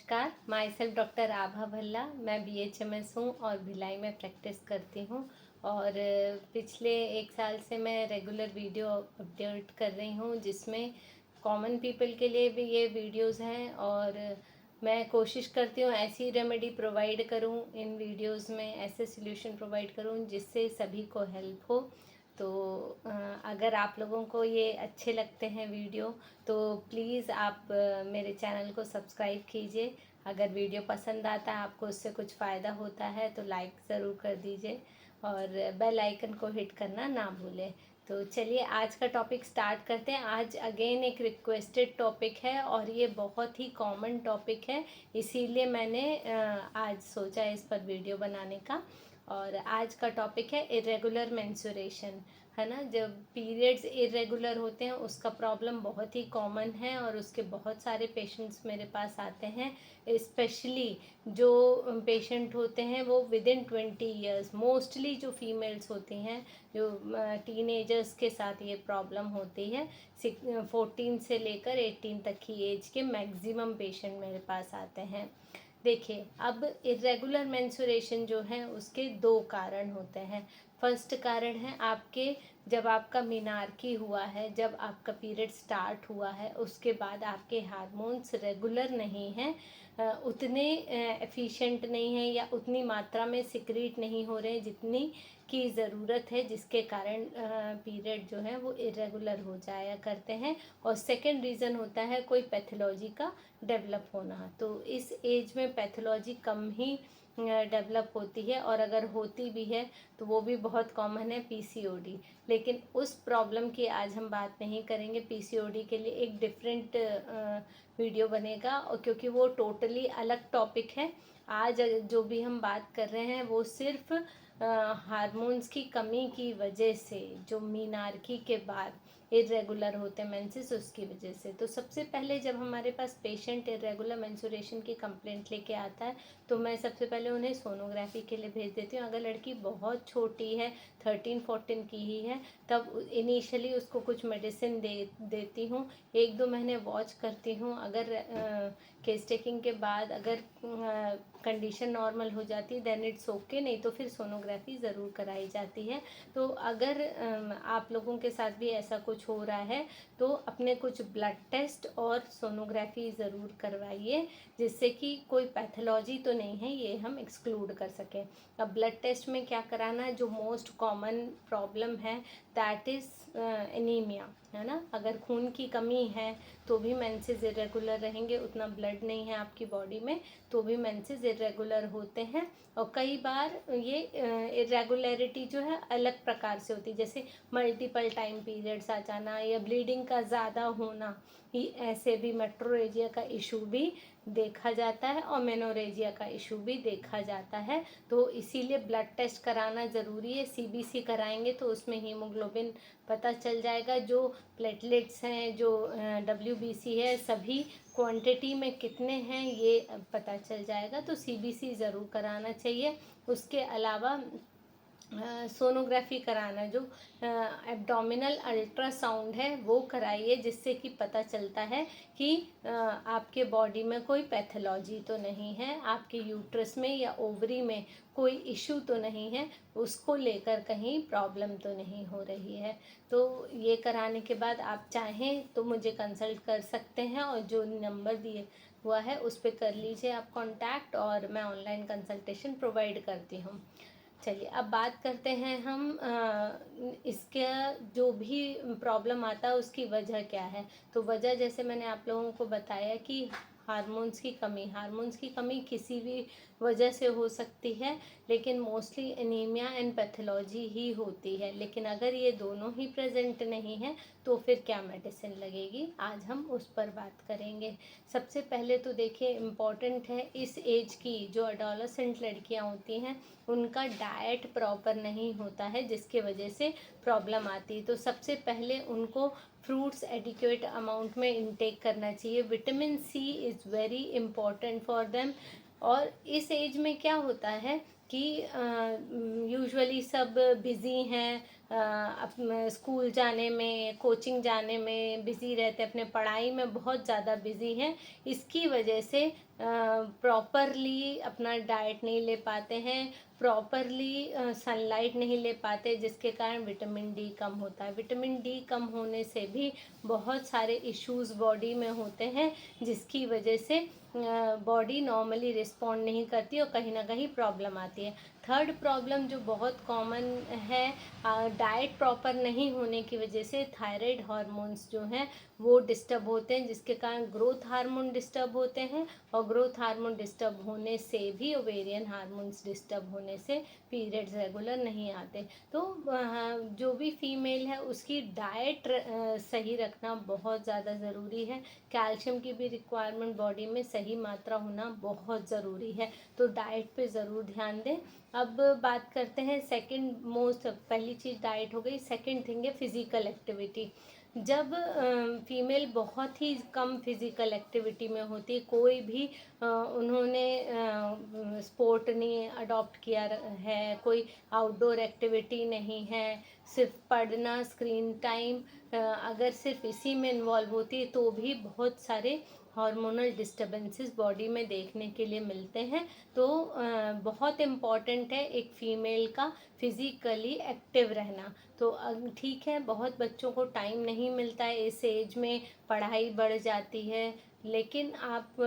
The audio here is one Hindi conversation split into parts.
नमस्कार, माई सेल्फ डॉक्टर आभा भल्ला। मैं BHMS हूँ और भिलाई में प्रैक्टिस करती हूँ और पिछले 1 साल से मैं रेगुलर वीडियो अपडेट कर रही हूँ जिसमें कॉमन पीपल के लिए भी ये वीडियोस हैं और मैं कोशिश करती हूँ ऐसी रेमेडी प्रोवाइड करूँ इन वीडियोस में, ऐसे सॉल्यूशन प्रोवाइड करूँ जिससे सभी को हेल्प हो। तो अगर आप लोगों को ये अच्छे लगते हैं वीडियो तो प्लीज़ आप मेरे चैनल को सब्सक्राइब कीजिए। अगर वीडियो पसंद आता है, आपको उससे कुछ फ़ायदा होता है तो लाइक ज़रूर कर दीजिए और बेल आइकन को हिट करना ना भूलें। तो चलिए आज का टॉपिक स्टार्ट करते हैं। आज अगेन एक रिक्वेस्टेड टॉपिक है और ये बहुत ही कॉमन टॉपिक है, इसीलिए मैंने आज सोचा इस पर वीडियो बनाने का। और आज का टॉपिक है इरेगुलर मेंस्ट्रुएशन, है ना। जब पीरियड्स इरेगुलर होते हैं उसका प्रॉब्लम बहुत ही कॉमन है और उसके बहुत सारे पेशेंट्स मेरे पास आते हैं। स्पेशली जो पेशेंट होते हैं वो विद इन 20 ईयर्स, मोस्टली जो फीमेल्स होती हैं, जो टीनेजर्स के साथ ये प्रॉब्लम होती है। 14 से लेकर 18 तक की एज के मैक्सिमम पेशेंट मेरे पास आते हैं। देखिए, अब इरेगुलर मेंस्ट्रुएशन जो है उसके 2 कारण होते हैं। फर्स्ट कारण है आपके, जब आपका मीनार्की हुआ है, जब आपका पीरियड स्टार्ट हुआ है, उसके बाद आपके हार्मोन्स रेगुलर नहीं हैं, उतने एफिशिएंट नहीं हैं या उतनी मात्रा में सिक्रीट नहीं हो रहे हैं जितनी की ज़रूरत है, जिसके कारण पीरियड जो है वो इरेगुलर हो जाया करते हैं। और सेकंड रीज़न होता है कोई पैथोलॉजी का डेवलप होना। तो इस एज में पैथोलॉजी कम ही डेवलप होती है और अगर होती भी है तो वो भी बहुत कॉमन है, PCOD। लेकिन उस प्रॉब्लम की आज हम बात नहीं करेंगे। PCOD के लिए एक डिफरेंट वीडियो बनेगा और क्योंकि वो टोटली अलग टॉपिक है। आज जो भी हम बात कर रहे हैं वो सिर्फ हार्मोन्स की कमी की वजह से, जो मीनार्की के बाद इरेगुलर होते हैं मेंसेस, उसकी वजह से। तो सबसे पहले जब हमारे पास पेशेंट इरेगुलर मेंस्ट्रुएशन की कंप्लेंट लेके आता है तो मैं सबसे पहले उन्हें सोनोग्राफी के लिए भेज देती हूँ। अगर लड़की बहुत छोटी है, 13-14 की ही है, तब इनिशियली उसको कुछ मेडिसिन देती हूँ। 1-2 महीने वॉच करती हूँ। अगर केस टेकिंग के बाद अगर कंडीशन नॉर्मल हो जाती है देन इट्स ओके, नहीं तो फिर सोनोग्राफी ज़रूर कराई जाती है। तो अगर आप लोगों के साथ भी ऐसा कुछ हो रहा है तो अपने कुछ ब्लड टेस्ट और सोनोग्राफी ज़रूर करवाइए, जिससे कि कोई पैथोलॉजी तो नहीं है ये हम एक्सक्लूड कर सकें। अब ब्लड टेस्ट में क्या कराना है, जो मोस्ट कॉमन प्रॉब्लम है दैट इज़ एनीमिया, है ना। अगर खून की कमी है तो भी मेंसेस इरेगुलर रहेंगे, उतना ब्लड नहीं है आपकी बॉडी में तो भी मेंसेस इरेगुलर होते हैं। और कई बार ये इरेगुलरिटी जो है अलग प्रकार से होती है, जैसे मल्टीपल टाइम पीरियड्स आ जाना या ब्लीडिंग का ज़्यादा होना, ही ऐसे भी मेट्रोरेजिया का इशू भी देखा जाता है और मेनोरेजिया का इशू भी देखा जाता है। तो इसीलिए ब्लड टेस्ट कराना ज़रूरी है। CBC कराएंगे तो उसमें हीमोग्लोबिन पता चल जाएगा, जो प्लेटलेट्स हैं, जो WBC है, सभी क्वांटिटी में कितने हैं ये पता चल जाएगा। तो CBC ज़रूर कराना चाहिए। उसके अलावा सोनोग्राफी कराना, जो एब्डोमिनल अल्ट्रासाउंड है वो कराइए, जिससे कि पता चलता है कि आपके बॉडी में कोई पैथोलॉजी तो नहीं है, आपके यूट्रस में या ओवरी में कोई इशू तो नहीं है, उसको लेकर कहीं प्रॉब्लम तो नहीं हो रही है। तो ये कराने के बाद आप चाहें तो मुझे कंसल्ट कर सकते हैं और जो नंबर दिए हुआ है उस पर कर लीजिए आप कांटेक्ट, और मैं ऑनलाइन कंसल्टेशन प्रोवाइड करती हूँ। चलिए अब बात करते हैं हम इसका जो भी प्रॉब्लम आता है उसकी वजह क्या है। तो वजह जैसे मैंने आप लोगों को बताया कि हार्मोन्स की कमी किसी भी वजह से हो सकती है, लेकिन मोस्टली एनीमिया एंड पैथोलॉजी ही होती है। लेकिन अगर ये दोनों ही प्रेजेंट नहीं है तो फिर क्या मेडिसिन लगेगी, आज हम उस पर बात करेंगे। सबसे पहले तो देखिए, इम्पॉर्टेंट है इस एज की जो एडोलसेंट लड़कियां होती हैं उनका डाइट प्रॉपर नहीं होता है, जिसके वजह से प्रॉब्लम आती है। तो सबसे पहले उनको फ्रूट्स एडिक्वेट अमाउंट में इंटेक करना चाहिए। Vitamin C is very important for them. और इस एज में क्या होता है कि यूजुअली सब बिज़ी हैं, स्कूल जाने में, कोचिंग जाने में बिज़ी रहते हैं, अपने पढ़ाई में बहुत ज़्यादा बिज़ी हैं। इसकी वजह से प्रॉपरली अपना डाइट नहीं ले पाते हैं, प्रॉपरली सनलाइट नहीं ले पाते, जिसके कारण विटामिन डी कम होता है। विटामिन डी कम होने से भी बहुत सारे इश्यूज़ बॉडी में होते हैं, जिसकी वजह से बॉडी नॉर्मली रिस्पॉन्ड नहीं करती और कहीं ना कहीं प्रॉब्लम आती है। थर्ड प्रॉब्लम जो बहुत कॉमन है, डाइट प्रॉपर नहीं होने की वजह से थायराइड हार्मोन्स जो हैं वो डिस्टर्ब होते हैं, जिसके कारण ग्रोथ हार्मोन डिस्टर्ब होते हैं, और ग्रोथ हार्मोन डिस्टर्ब होने से भी ओवेरियन हार्मोन्स डिस्टर्ब होने से पीरियड्स रेगुलर नहीं आते। तो जो भी फीमेल है उसकी डाइट सही रखना बहुत ज़्यादा ज़रूरी है। कैल्शियम की भी रिक्वायरमेंट बॉडी में सही मात्रा होना बहुत ज़रूरी है, तो डाइट पे ज़रूर ध्यान दें। अब बात करते हैं सेकंड मोस्ट, पहली चीज़ डाइट हो गई, सेकंड थिंग है फिज़िकल एक्टिविटी। जब फीमेल बहुत ही कम फिज़िकल एक्टिविटी में होती है, कोई भी उन्होंने स्पोर्ट नहीं अडॉप्ट किया है, कोई आउटडोर एक्टिविटी नहीं है, सिर्फ पढ़ना, स्क्रीन टाइम, अगर सिर्फ इसी में इन्वॉल्व होती है तो भी बहुत सारे हार्मोनल डिस्टर्बेंसेस बॉडी में देखने के लिए मिलते हैं। तो बहुत इम्पॉर्टेंट है एक फ़ीमेल का फिज़िकली एक्टिव रहना। तो ठीक है, बहुत बच्चों को टाइम नहीं मिलता है, इस एज में पढ़ाई बढ़ जाती है, लेकिन आप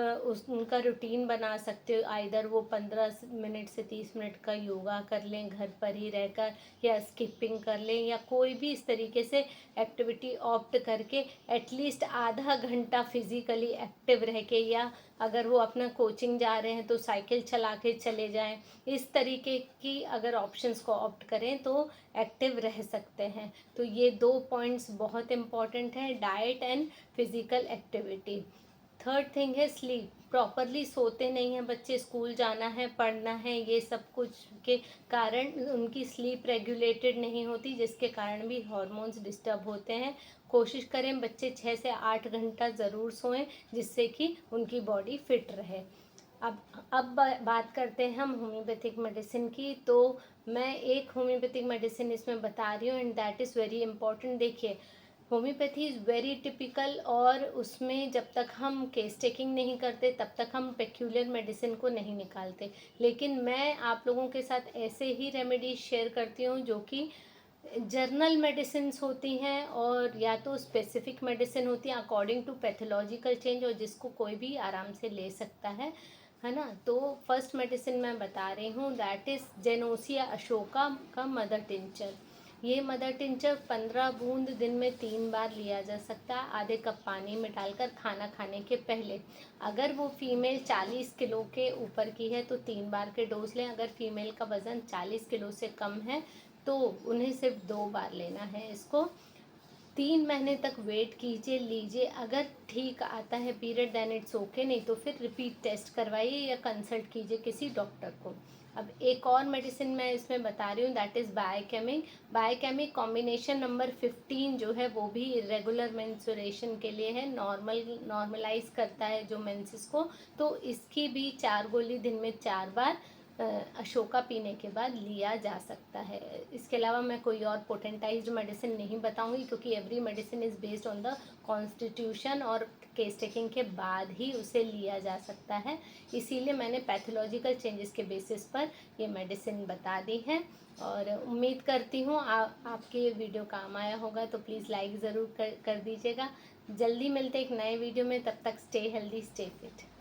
उनका रूटीन बना सकते हो। आइदर वो 15 मिनट से 30 मिनट का योगा कर लें घर पर ही रहकर, या स्किपिंग कर लें, या कोई भी इस तरीके से एक्टिविटी ऑप्ट करके एटलीस्ट आधा घंटा फिज़िकली एक्टिव रह के, या अगर वो अपना कोचिंग जा रहे हैं तो साइकिल चला के चले जाएं। इस तरीके की अगर ऑप्शंस को ऑप्ट करें तो एक्टिव रह सकते हैं। तो ये 2 पॉइंट्स बहुत इम्पॉर्टेंट हैं, diet and physical activity. Third thing है स्लीप। प्रॉपरली सोते नहीं हैं बच्चे, स्कूल जाना है, पढ़ना है, ये सब कुछ के कारण उनकी स्लीप रेगुलेटेड नहीं होती, जिसके कारण भी हार्मोन्स डिस्टर्ब होते हैं। कोशिश करें बच्चे 6 से 8 घंटा ज़रूर सोएं, जिससे कि उनकी बॉडी फिट रहे। अब बात करते हैं हम होम्योपैथिक मेडिसिन की। तो मैं एक होम्योपैथिक मेडिसिन इसमें बता रही हूँ, and that is very important. देखिए, होम्योपैथी इज़ वेरी टिपिकल, और उसमें जब तक हम केस टेकिंग नहीं करते तब तक हम पेक्यूलियर मेडिसिन को नहीं निकालते। लेकिन मैं आप लोगों के साथ ऐसे ही रेमेडीज शेयर करती हूँ जो कि जर्नल मेडिसिन्स होती हैं, और या तो स्पेसिफिक मेडिसिन होती हैं अकॉर्डिंग टू पैथोलॉजिकल चेंज, और जिसको कोई भी आराम से ले सकता है ना। तो फर्स्ट मेडिसिन मैं बता रही हूँ, दैट इज़ जेनोसिया अशोका का मदर टिंचर। ये मदर टिंचर 15 बूंद दिन में 3 बार लिया जा सकता है, आधे कप पानी में डालकर खाना खाने के पहले। अगर वो फीमेल 40 किलो के ऊपर की है तो 3 बार के डोज लें। अगर फीमेल का वज़न 40 किलो से कम है तो उन्हें सिर्फ 2 बार लेना है इसको। 3 महीने तक वेट कीजिए, लीजिए। अगर ठीक आता है पीरियड देन इट्स ओके, नहीं तो फिर रिपीट टेस्ट करवाइए या कंसल्ट कीजिए किसी डॉक्टर को। अब एक और मेडिसिन मैं इसमें बता रही हूँ, दैट इज़ बायकेमिक। बायकेमिक कॉम्बिनेशन नंबर 15 जो है वो भी इरेगुलर मेंस्ट्रुएशन के लिए है, नॉर्मलाइज करता है जो मेंसेस को। तो इसकी भी 4 गोली दिन में 4 बार अशोका पीने के बाद लिया जा सकता है। इसके अलावा मैं कोई और पोटेंटाइज्ड मेडिसिन नहीं बताऊंगी, क्योंकि every medicine is based on the constitution, और केस टेकिंग के बाद ही उसे लिया जा सकता है। इसीलिए मैंने पैथोलॉजिकल चेंजेस के बेसिस पर ये मेडिसिन बता दी है, और उम्मीद करती हूँ आपके ये वीडियो काम आया होगा। तो प्लीज़ लाइक ज़रूर कर दीजिएगा। जल्दी मिलते एक नए वीडियो में, तब तक स्टे हेल्दी, स्टे फिट।